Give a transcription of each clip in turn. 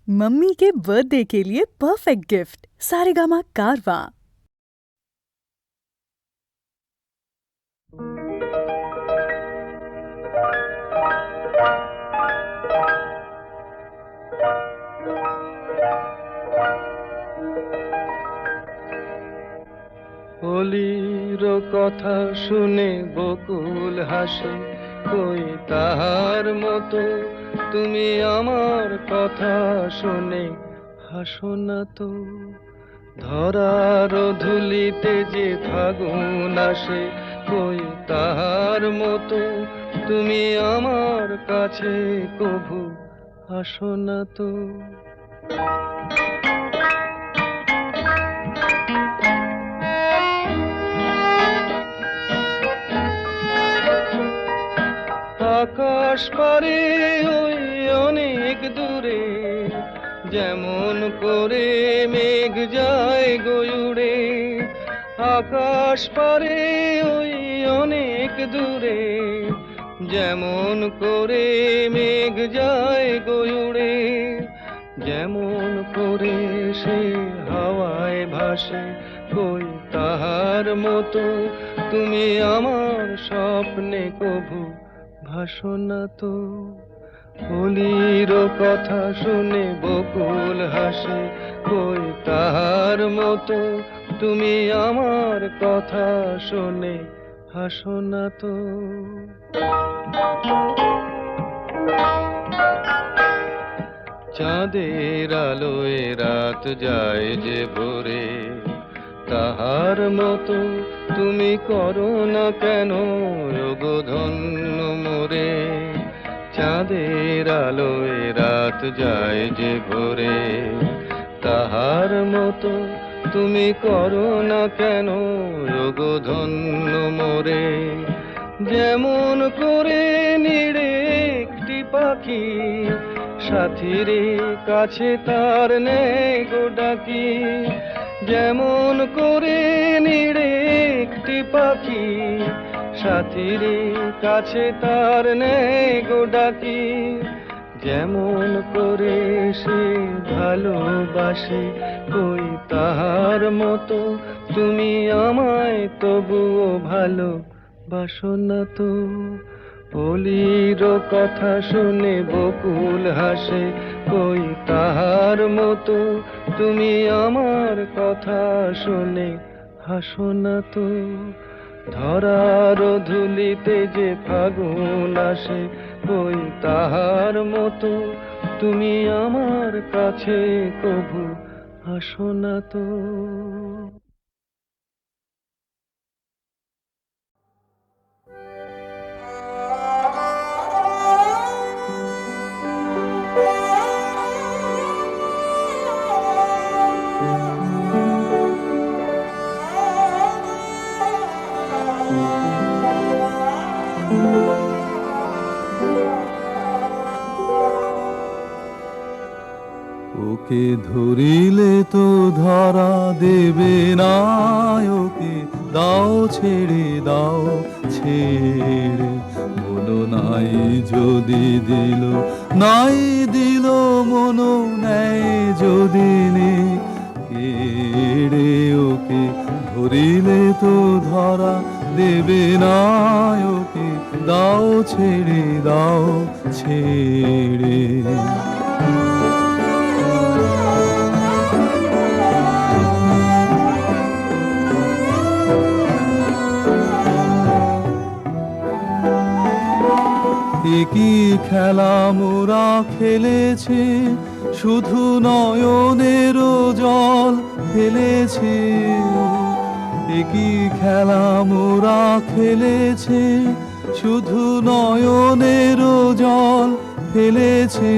Mummy के birthday के लिए परफेक्ट गिफ्ट सारेगामा कारवां। অলির কথা শুনে বকুল হাসে, কই তাহার মতো তুমি আমার কথা শুনে হাসো না তো। ধরার ধুলিতে যে ফাগুন আসে, কই তাহার মতো তুমি আমার কাছে কভু আসো না তো। আকাশ পারে ওই অনেক দূরে, যেমন করে মেঘ যায় গয়ুড়ে। আকাশ পারে ওই অনেক দূরে, যেমন করে মেঘ যায় গয়ুড়ে। যেমন করে সে হাওয়ায় ভাসে, কই তাহার মতো তুমি আমার স্বপ্নে কভু ভাসো না তো। অলির কথা শুনে বকুল হাসে, কই তাহার মতো তুমি আমার কথা শুনে হাসো না তো। চাঁদের আলোয় রাত যায় যে ভোরে, তাহার মতো তুমি করো না কেন ওগো ধন্য মোরে। চাঁদের আলোয় রাত যায় যে ভোরে, তাহার মতো তুমি করো না কেন ওগো ধন্য মোরে। যেমন করে নিড়ে একটি পাখি, সাথীরে কাছে তার নেই গো ডাকি। যেমন করে নিড়ে একটি পাখি, সাথীরে কাছে তার নেই গো ডাকি। যেমন করে সে ভালোবাসে, কই তাহার মতো তুমি আমায় তবুও ভালোবাসো না তো। অলির কথা শুনে বকুল হাসে, কই তাহার মতো তুমি আমার কথা শুনে হাসো না তো। ধরার ধুলিতে যে ফাগুন আসে, কই তাহার মতো তুমি আমার কাছে কভু হাসো না তো। ওকে ধরিলে তো ধরা দেবে না, ওকে দাও ছেড়ে দাও ছেড়ে। মনো নাই যদি দিল, নাই দিল মনো নেয় যদি নে কেড়ে। ওকে ধরিলে তো ধরা দেবে না, ওকে দাও ছেড়ে দাও ছেড়ে। কি খেলা মোরা খেলেছে, শুধু নয়নের জল ফেলেছে। কি খেলা মোরা খেলেছে, শুধু নয়নের জল ফেলেছে।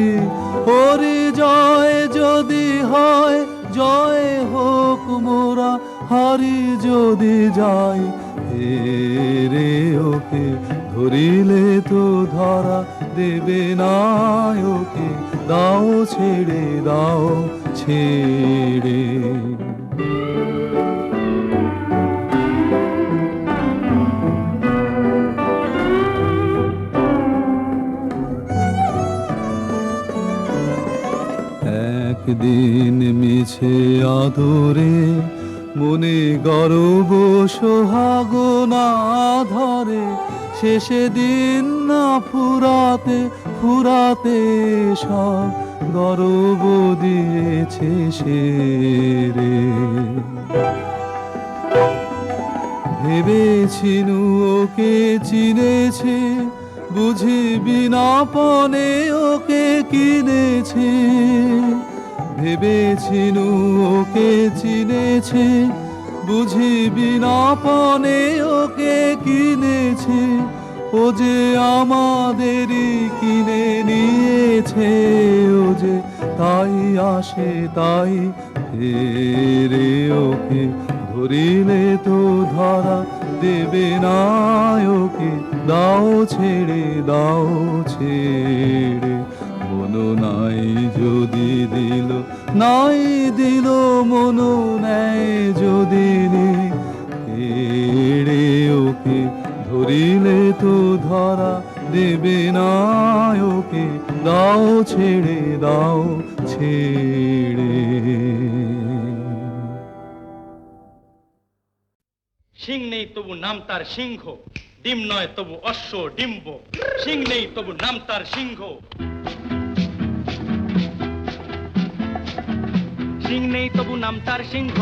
ওরে জয় যদি হয়, জয় হোক মোরা হারি যদি যাই হেরে। ওকে ধরিলে তো ধরা দেবে না, ওকে দাও ছেড়ে দাও ছেড়ে। একদিন মিছে আদরে মনে গর্ব সোহাগ না ধরে, শেষে দিন না ফুরাতে ফুরাতে সব গর্ব দিয়েছে সেরে। ভেবেছিনু ওকে চিনেছে, বুঝি বিনাপনে ওকে কিনেছে। ভেবেছিনু ওকে চিনেছে, বুঝি বিনাপনে ওকে কিনেছে। ও যে আমাদেরই কিনে নিয়েছে, ও যে তাই আসে তাই ফেরে। ওকে ধরিলে তো ধরা দেবে না, ওকে দাও ছেড়ে দাও ছেড়ে। মনো নাই যদি দিল নাই দিল, মনো নেয় যদি নেড়ে। ওকে ধরিলে তো ধরা দেবে না, ওকে দাও ছেড়ে দাও ছেড়ে। সিং নেই তবু নাম তার সিংহ, ডিম নয় তবু অশ্ব ডিম্ব। সিং নেই তবু নাম তার সিংহ, সিং নেই তবু নাম তার সিংহ,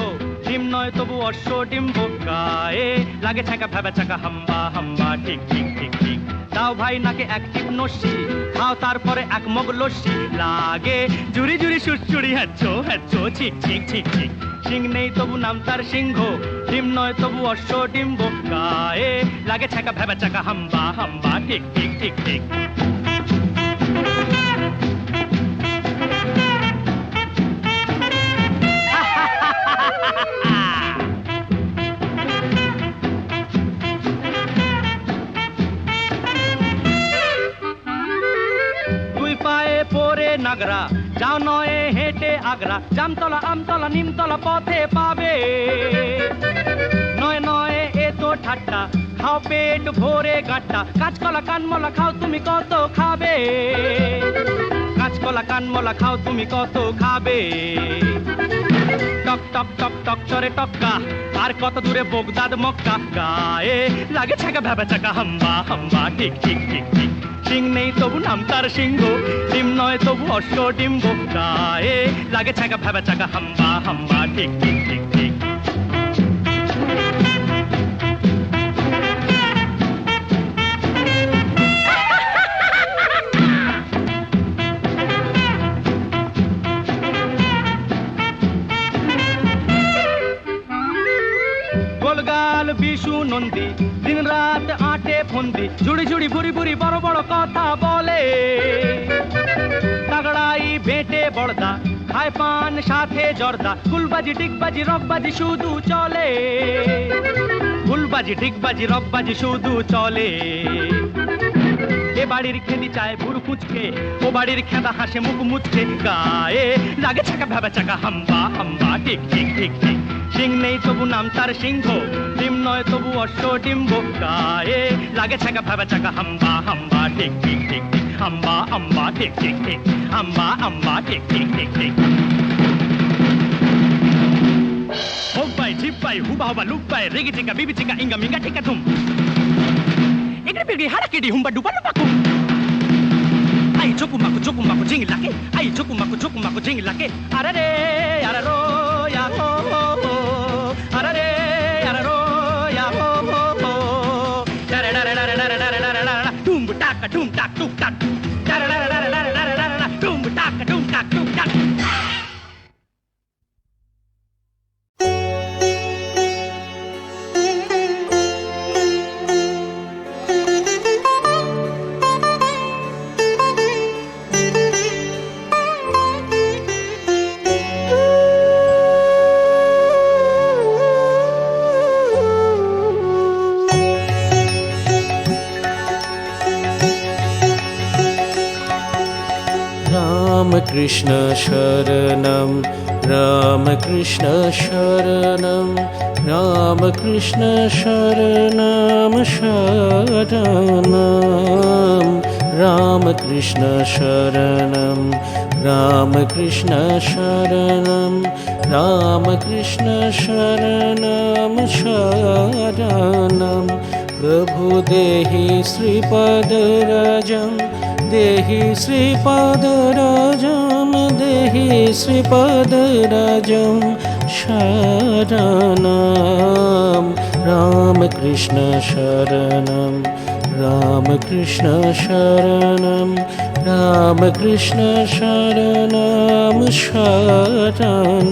ডিম নয় তবু অশ্ব ডিম্ব। গায়ে লাগে ছাকা ভেবে চাকা হাম্বা হাম্বা, ঠিক ঠিক ঠিক ঠিক। দাও ভাই নাকে এক টিপ নস্যি, খাও তারপরে এক মগ লস্যি। লাগে জুড়ি জুড়ি সুরচুরি, হ্যাচ্ছো হ্যাচ্ছো ঠিক ঠিক ঠিক ঠিক। সিং নেই তবু নাম তার সিংহ, ডিম নয় তবু অশ্ব ডিম্ব। গায়ে লাগে ছাকা ভেবে চাকা হাম্বা হাম্বা, ঠিক ঠিক ঠিক ঠিক। দুই পায়ে পরে নাগরা, যাও নয় হেঁটে আগ্রা। জামতলা আমতলা নিমতলা পথে পাবে, নয় নয় এ তো ঠাট্টা। খাও পেট ভরে গাঁটটা, কাঁচকলা কানমলা খাও তুমি কত খাবে। কাঁচকলা কানমলা খাও তুমি কত খাবে। টক টক টক টক চরে টক্কা, আর কত দূরে বগদাদ মক্কা। গায়ে লাগে ছাকা ভেবে চাকা হাম্বা হাম্বা, ঠিক ঠিক ঠিক ঠিক। সিং নেই তবু নাম তার সিংহ, ডিম নয় তবু অশ্ব ডিম্ব। গায়ে লাগে ছাকা ভেবে চাকা হাম্বা হাম্বা, ঠিক ঠিক ঠিক ঠিক। গোলগাল বিশু নন্দী, দিন রাত আটে ফন্দি। ঝুড়ি ঝুড়ি ভুরি ভুরি বড় বড় কথা বলে। তাগড়াই বেটে বড়দা, খায় পান সাথে জর্দা। ফুলবাজি ডিগবাজি রকবাজি শুধু চলে, ফুলবাজি ডিগবাজি রকবাজি শুধু চলে। এ বাড়ির খেদি চায় ভুরু কুচকে, ও বাড়ির খেদা হাসে মুখ মুচকে। গায়ে লাগে ছাকা ভেবে চাকা হাম্বা হাম্বা, ঠিক ঠিক ঠিক ঠিক। সিং নেই তবু নাম তার সিংহ, ডিম নয় তবু অশ্ব ডিম্ব। গায়ে লাগে ছাকা ভেবে চাকা হাম্বা হাম্বা, ঠিক ঠিক ঠিক ঠিক। হাম্বা হাম্বা, ঠিক ঠিক ঠিক। হাম্বা হাম্বা, ঠিক ঠিক ঠিক ঠিক। হোপাই ঝিপাই হুবা হুবা লুপাই, রেগি চিকা বিবি চিকা ইঙ্গা মিঙ্গা ঠিকা ধুম। এগড়ি পিগড়ি হাড়াকিডি হুম্বা ডুবা ডুবা কুম। আই চুকু মাকু ঝিঙ্গি লাগে, আই চুকু মাকু ঝিঙ্গি লাগে। আরে রে আরে রো ইয়া হো হো হো, আরে রে আরে রো ইয়া হো হো হো। ডারে ডারে ডারে ডারে ডারে ডারে ডারে টুম টাকা টুম টাক টুক টাক। ডারে ডারে ডারে ডারে ডারে ডারে টুম টাকা টুম টাক টুক টাক। कृष्ण शरणं रामकृष्ण शरणं रामकृष्ण शरणं शरणं रामकृष्ण शरणं रामकृष्ण शरणं रामकृष्ण शरणं शरणं प्रभु देहि श्रीपदराजं देहि श्रीपदराजं देहि श्रीपदराजं शरणं रामकृष्ण शरणं रामकृष्ण शरणं रामकृष्ण शरणं शरणम्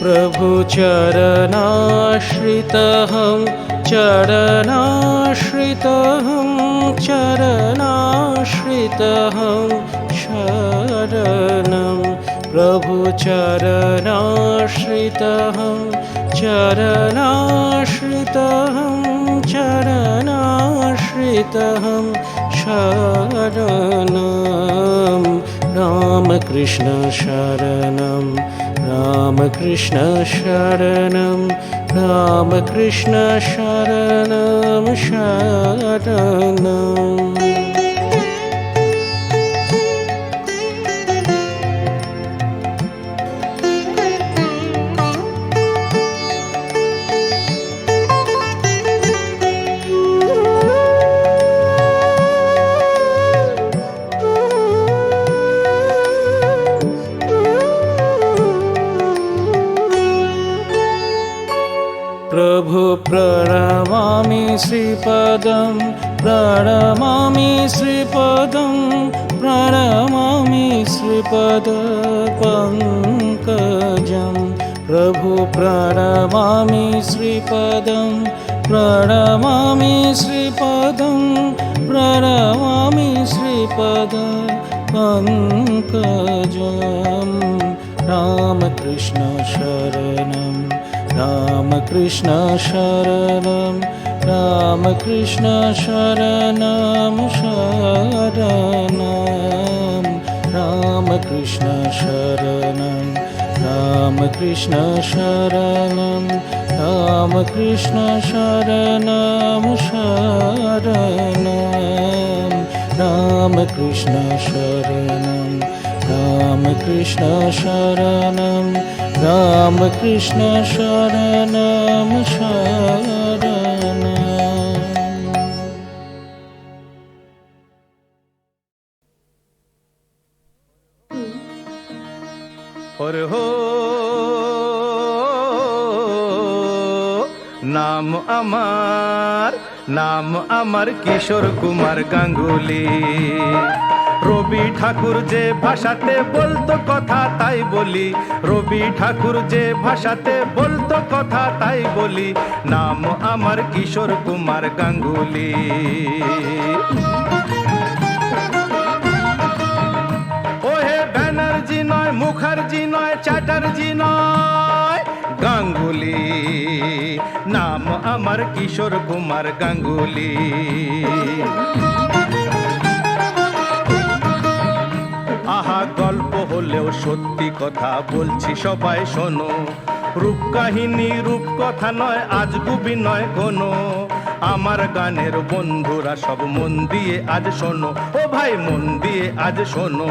प्रभु चरणाश्रितहं चरणाश्रितहं चरणाश्रितहं शरणं प्रभु चरणाश्रितहं चरणाश्रितहं चरणाश्रितहं शरणं रामकृष्ण शरणं रामकृष्ण शरणं रामकृष्ण शरणं शरणम् प्रभु प्रणमामि श्रीपदं प्रणमामि श्रीपदं प्रणमामि श्रीपदपङ्कजं प्रभु प्रणमामि श्रीपदं प्रणमामि श्रीपदं प्रणमामि श्रीपदपङ्कजं रामकृष्ण शरणं रामकृष्ण शरणं रामकृष्ण शरणं शरणं रामकृष्ण शरणं रामकृष्ण शरणं रामकृष्ण शरणं शरणं रामकृष्ण शरणं रामकृष्ण शरणं रामकृष्ण शरणं शरणम् और हो নাম আমার কিশোর কুমার গাঙ্গুলি। রবি ঠাকুর যে ভাষাতে বলতো কথা তাই বলি, রবি ঠাকুর যে ভাষাতে বলতো কথা তাই বলি, নাম আমার কিশোর কুমার গাঙ্গুলি। ওহে ব্যানার্জি নয়, মুখার্জি নয়, চ্যাটার্জি নয়, গাঙ্গুলি। নাম আমার কিশোর কুমার গাঙ্গুলি। আহা গল্প হলেও সত্যি কথা বলছি সবাই শোনো, রূপ কাহিনী রূপকথা নয়, আজগুবি নয় কোনো। আমার গানের বন্ধুরা সব মন দিয়ে আজ শোনো, ও ভাই মন দিয়ে আজ শোনো।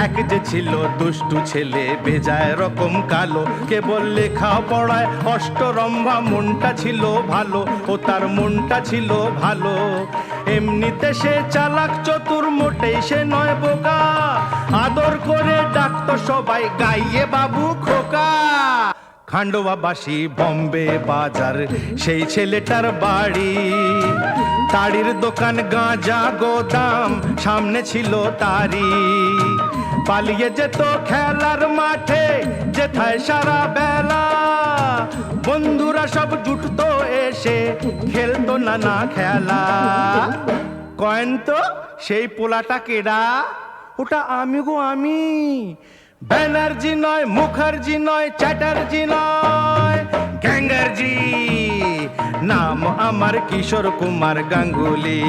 এক যে ছিল দুষ্টু ছেলে বেজায় রকম কালো, কেবল লেখা পড়ায় অষ্টরম্ভা, মনটা ছিল ভালো, ও তার মনটা ছিল ভালো। এমনিতে সে চালাক চতুর, মোটেই সে নয় বোকা, আদর করে ডাকতো সবাই গাইয়ে বাবু খোকা। খান্ডোয়াবাসী বম্বে বাজার সেই ছেলেটার বাড়ি, তাড়ির দোকান গাঁজা গোদাম সামনে ছিল তারি। পালিয়ে যেত খেলার মাঠে যেথায় সারা বেলা, বন্ধুরা সব জুটতো এসে খেলতো নানা খেলা। কয়েন তো সেই পোলাটা কেডা? ওটা আমি গো আমি, ব্যানার্জি নয়, মুখার্জি নয়, চ্যাটার্জি নয়, গ্যাঙ্গার্জি। নাম আমার কিশোর কুমার গাঙ্গুলি।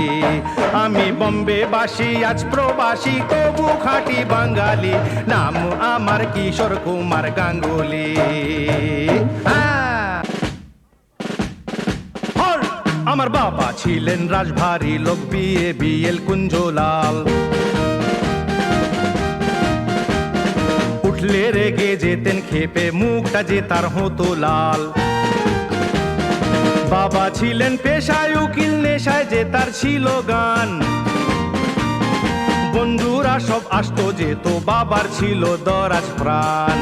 আমি বম্বে বাসী, আজ প্রবাসী, তবু খাঁটি বাঙালি। নাম আমার কিশোর কুমার গাঙ্গুলি। আমার বাবা ছিলেন রাজভারী লোক, BABL কুঞ্জলাল। উঠলে রেগে যেতেন খেপে, মুখটা যে তার হতো লাল। বাবা ছিলেন পেশায় উকিল, নেশায় যে তার ছিল গান। বন্ধুরা সব আসতো যেত, বাবার ছিল দরাজ প্রাণ।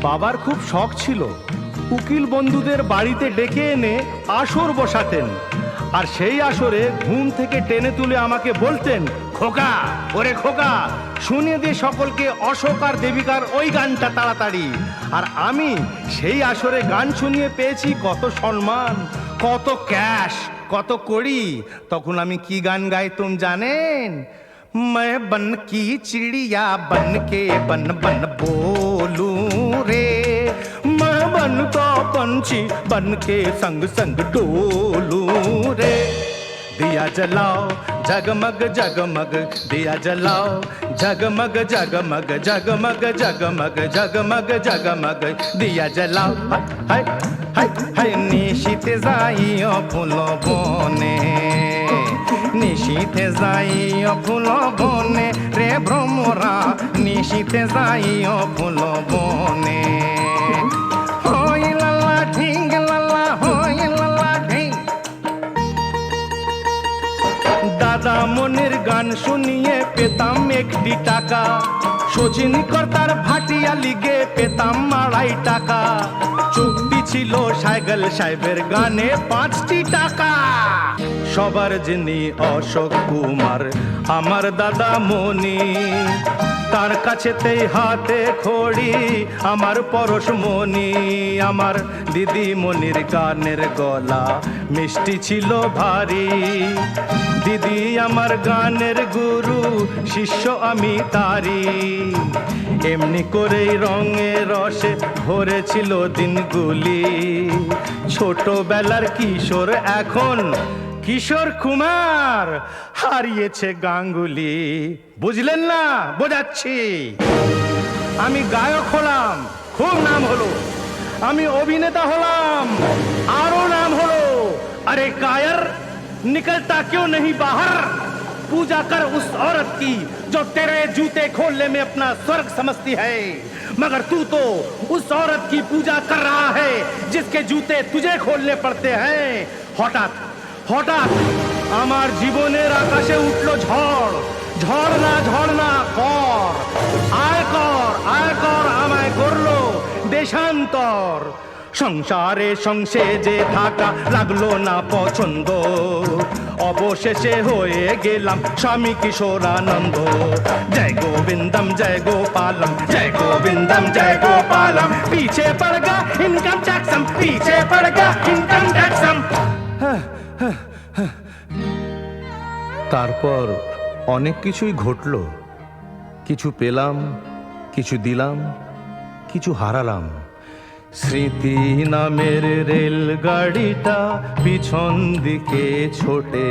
বাবার খুব শখ ছিল, উকিল বন্ধুদের বাড়িতে ডেকে এনে আসর বসাতেন। আর সেই আসরে ঘুম থেকে টেনে তুলে আমাকে বলতেন, খোকা, ওরে খোকা, শুনিয়ে দিয়ে সকলকে অশোক আর দেবিকার ওই গানটা তাড়াতাড়ি। আর আমি সেই আসরে গান শুনিয়ে পেয়েছি কত সম্মান, কত ক্যাশ, কত কড়ি। তখন আমি কি গান গাইতুম জানেন? मैं बन की चिड़िया बन के बन बन बोलूं रे, मैं बन का पंछी बन के संग संग डोलूं रे। दिया जलाओ जगमग जगमग, दिया जलाओ जगमग जगमग, जगमग जगमग जगमग जगमग, दिया जलाओ। हाय हाय हाय निशीते जाइयो फूलो बने, নিশীথে যাইও ফুল বনে রে ভ্রমরা, নিশীথে যাইও ফুল বনে। হই লালা ঢিং লালা, হই লালা ঢিং। দাদা মনের গান শুনিয়ে পেতাম একটি টাকা, শচীন কর্তার ভাটিয়া লিগে পেতাম 2.5 টাকা। চুক্তি ছিল সাইকেল সাহেবের গানে 5টি টাকা। সবার যিনি অশোক কুমার আমার দাদা মনি, তার কাছেতেই হাতে খড়ি আমার পরশমণি। আমার দিদি মনির গানের গলা মিষ্টি ছিল ভারী, দিদি আমার গানের গুরু, শিষ্য আমি তারি। এমনি করেই রঙে রসে ভরেছিল দিনগুলি, ছোটবেলার কিশোর এখন কিশোর কুমার, হারিয়েছে গাঙ্গুলি। বুঝলেন না? বোঝাচ্ছি। আমি গায়ক হলাম, খুব নাম হলো। আমি অভিনেতা হলাম, আরো নাম হলো। अरे कायर निकलता क्यों नहीं बाहर, पूजा कर उस औरत की जो तेरे जूते खोलने में अपना स्वर्ग समझती है। मगर तू तो उस औरत की पूजा कर रहा है जिसके जूते तुझे खोलने पड़ते हैं। हठाৎ হঠাৎ আমার জীবনের আকাশে উঠলো ঝড়। ঝড় না কর, আয় কর, আমায় করলো দেশান্তর। সংসারে সংসেজে থাকা লাগলো না পছন্দ, অবশেষে হয়ে গেলাম স্বামী কিশোরানন্দ। জয় গোবিন্দম জয় গোপালম, জয় গোবিন্দম জয় গোপালম। পিছে পড় গা ইনকাম ট্যাক্সম, পিছে পড় গা ইনকাম ট্যাক্সম। তারপর অনেক কিছুই ঘটলো। কিছু পেলাম, কিছু দিলাম, কিছু হারালাম। স্মৃতি নামের রেলগাড়িটা পিছন দিকে ছোটে,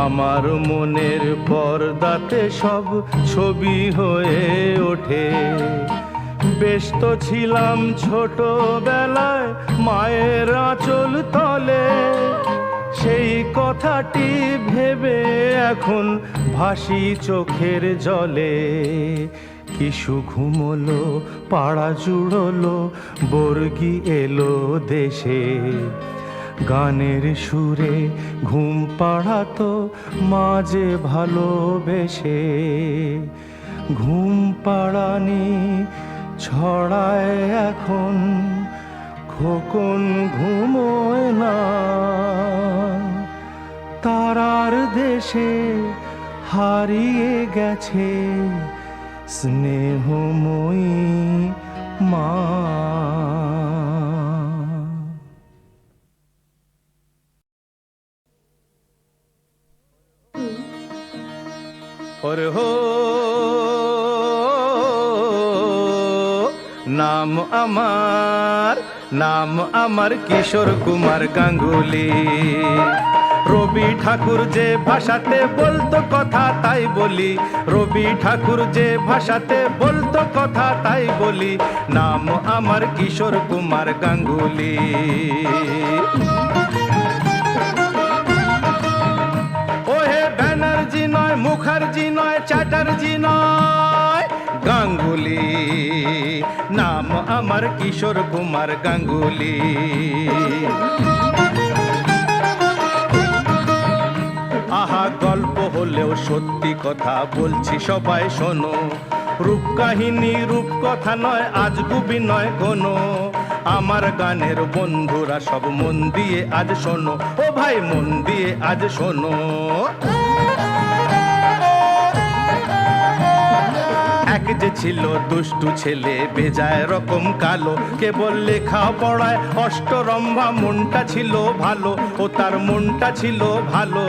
আমার মনের পর্দাতে সব ছবি হয়ে ওঠে। ব্যস্ত ছিলাম ছোটবেলায় মায়ের আঁচল তলে, সেই কথাটি ভেবে এখন ভাসি চোখের জলে। কিশু ঘুমলো, পাড়া জুড়লো, বর্গি এলো দেশে। গানের সুরে ঘুম পাড়াতো মাঝে ভালোবেসে। ঘুম পাড়ানি ছড়ায় এখন, খোকন ঘুমোয় না। তারার দেশে হারিয়ে গেছে স্নেহময়ী মা। और हो নাম আমার কিশোর কুমার গাঙ্গুলি। রবি ঠাকুর যে ভাষাতে বলতো কথা তাই বলি, রবি ঠাকুর যে ভাষাতে বলতো কথা তাই বলি, নাম আমার কিশোর কুমার গাঙ্গুলি। ওহে ব্যানার্জি নয়, মুখার্জি নয়, চ্যাটার্জি নয়, গাঙ্গুলি। নাম আমার কিশোর কুমার গাঙ্গুলি। আহা, গল্প হলেও সত্যি কথা বলছি সবাই শোনো, রূপ কাহিনী রূপকথা নয়, আজগুবি নয় কোনো। আমার গানের বন্ধুরা সব মন দিয়ে আজ শোনো, ও ভাই মন দিয়ে আজ শোনো। এক যে ছিল দুষ্টু ছেলে বেজায় রকম কালো, কেবল লেখা পড়ায় অষ্টরম্ভা, মনটা ছিল ভালো, ও তার মনটা ছিল ভালো।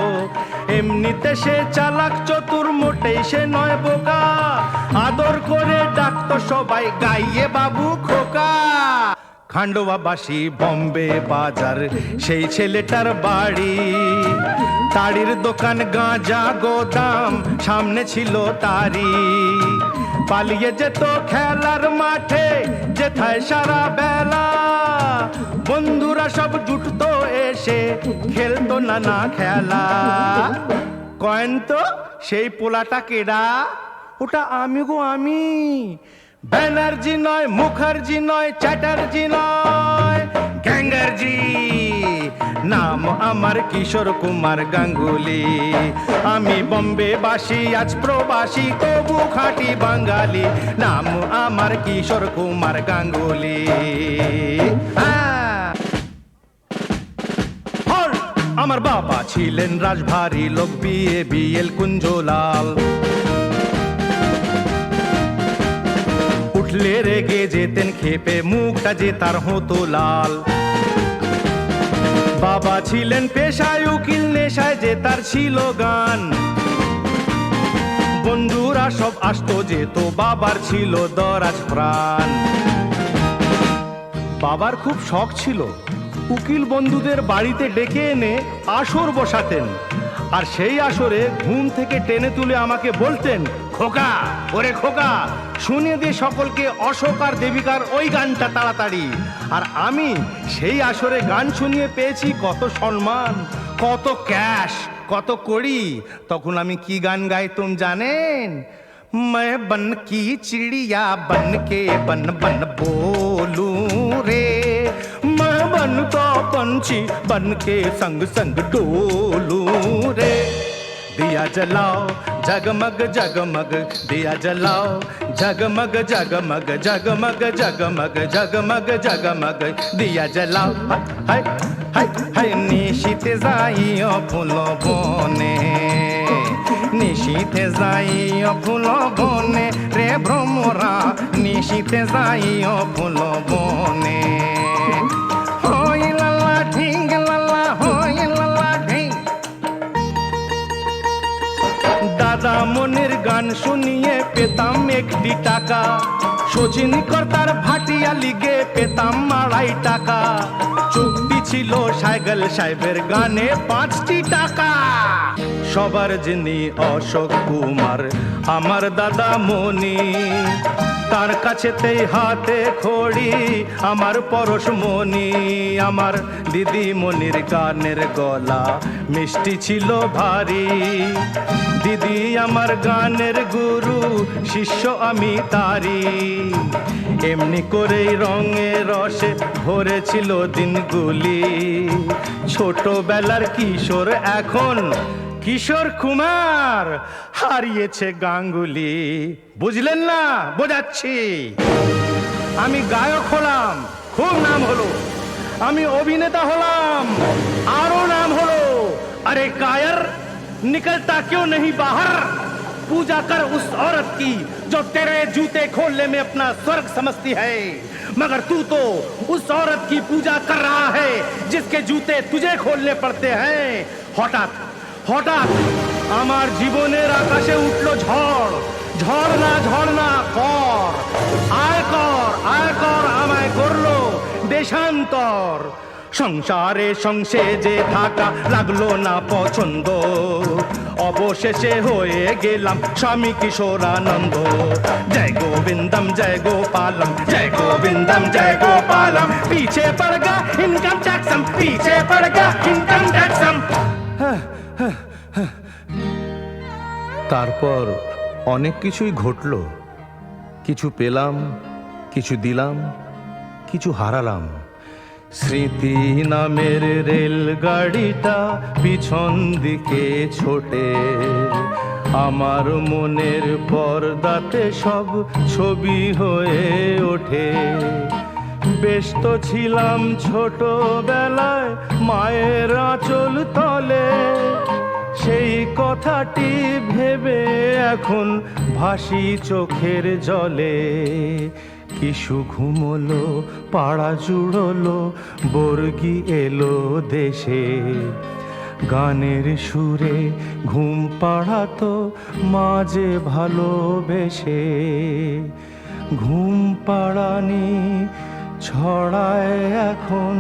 এমনিতে সে চালাক চতুর, মোটেই সে নয় বোকা, আদর করে ডাকতো সবাই গাইয়ে বাবু খোকা। খান্ডোয়াবাসী বম্বে বাজার সেই ছেলেটার বাড়ি, তাড়ির দোকান গাঁজা গোদাম সামনে ছিল তারি। পালিয়ে যেত খেলার মাঠে যেথায় সারা বেলা, বন্ধুরা সব জুটতো এসে খেলতো নানা খেলা। কয়েন তো সেই পোলাটা কেডা? ওটা আমি গো আমি। ব্যানার্জি নয়, মুখার্জি নয়, চ্যাটার্জি নয়, গ্যাঙ্গার্জি। নাম আমার কিশোর কুমার গাঙ্গুলি। আমি বম্বে বাসী, আজ প্রবাসী, তবু খাঁটি বাঙালি। নাম আমার কিশোর কুমার গাঙ্গুলি। আমার বাবা ছিলেন রাজভারী লোক, বিএল কুঞ্জলাল। উঠলে রেগে যেতেন খেপে, মুখটা যে তার হতো লাল। বাবা ছিলেন পেশায় উকিল, নেশায় যে তার ছিল গান। বন্ধুরা সব আসতো যেত, বাবার ছিল দরাজ প্রাণ। বাবার খুব শখ ছিল উকিল বন্ধুদের বাড়িতে ডেকে এনে আসর বসাতেন, আর সেই আসরে ঘুম থেকে টেনে তুলে আমাকে বলতেন, খোকা, ওরে খোকা, শুনিয়ে দিয়ে সকলকে অশোক আর দেবিকার ওই গানটা তাড়াতাড়ি। আর আমি সেই আসরে গান শুনিয়ে পেয়েছি কত সম্মান, কত ক্যাশ, কত কড়ি। তখন আমি কি গান গাইতুম জানেন? मैं बन की चिड़िया बन के बन बन बोलूं रे, मैं बन का पंछी बन के संग संग डोलूं रे। दिया जलाओ जगमग जगमग, दिया जलाओ जगमग जगमग, जगमग जगमग जगमग जगमग, दिया जलाओ। हाय हाय हाय निशिते जाइयो फूलो बने, নিশীথে যাইও ফুল বনে রে ভ্রমরা, নিশীথে যাইও ফুল বনে। হই লালা ঢিং লালা, হই লালা ঢিং। দাদা মনির গান শুনিয়ে পেতাম একটি টাকা, সচিনী কর্তার ভাটিয়া লিগে পেতাম 2.5 টাকা। চুক্তি ছিল সাইকেল সাহেবের গানে 5টি টাকা। সবার যিনি অশোক কুমার আমার দাদা মনি, তার কাছেতেই হাতে খড়ি আমার পরশমণি। আমার দিদি মনির গানের গলা মিষ্টি ছিল ভারী, দিদি আমার গানের গুরু, শিষ্য আমি তারি। এমনি করেই রঙে রসে ভরেছিল দিনগুলি, ছোটবেলার কিশোর এখন কিশোর কুমার হারিয়েছে গাঙ্গুলি। বুঝলেন না? বোঝাচ্ছি। আমি গায়ক হলাম, খুব নাম হলো। আমি অভিনেতা হলাম, আরো নাম হলো। अरे कायर निकलता क्यों नहीं बाहर, पूजा कर उस औरत की जो तेरे जूते खोलने में अपना स्वर्ग समझती है, मगर तू तो उस औरत की पूजा कर रहा है जिसके जूते तुझे खोलने पड़ते हैं। हठाৎ হঠাৎ আমার জীবনের আকাশে উঠলো ঝড়, ঝড় না কর, আয় কর, আয় দেশান্তর। সংসারে সংসেজে থাকা লাগলো না পছন্দ, অবশেষে হয়ে গেলাম স্বামী কিশোরানন্দ। জয় গোবিন্দম জয় গোপালম, জয় গোবিন্দম জয় গোপালম। পিছে পড় গা ইনকাম ট্যাক্সম, পিছে পড় গা ইনকাম ট্যাক্সম। তারপর অনেক কিছুই ঘটলো। কিছু পেলাম, কিছু দিলাম, কিছু হারালাম। স্মৃতি নামের রেলগাড়িটা পিছন দিকে ছোটে, আমার মনের পর্দাতে সব ছবি হয়ে ওঠে। বেশ তো ছিলাম ছোটবেলায় মায়ের আঁচল তলে, সেই কথাটি ভেবে এখন ভাসি চোখের জলে। কিশু ঘুমলো, পাড়া জুড়লো, বর্গি এলো দেশে। গানের সুরে ঘুম পাড়াতো মাঝে ভালোবেসে। ঘুম পাড়ানি ছড়ায় এখন,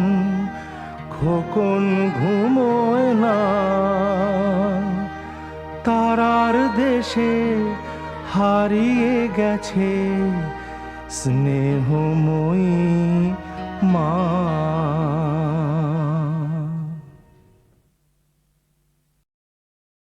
খোকন ঘুমোয় না। তারার দেশে হারিয়ে গেছে স্নেহময়ী মা।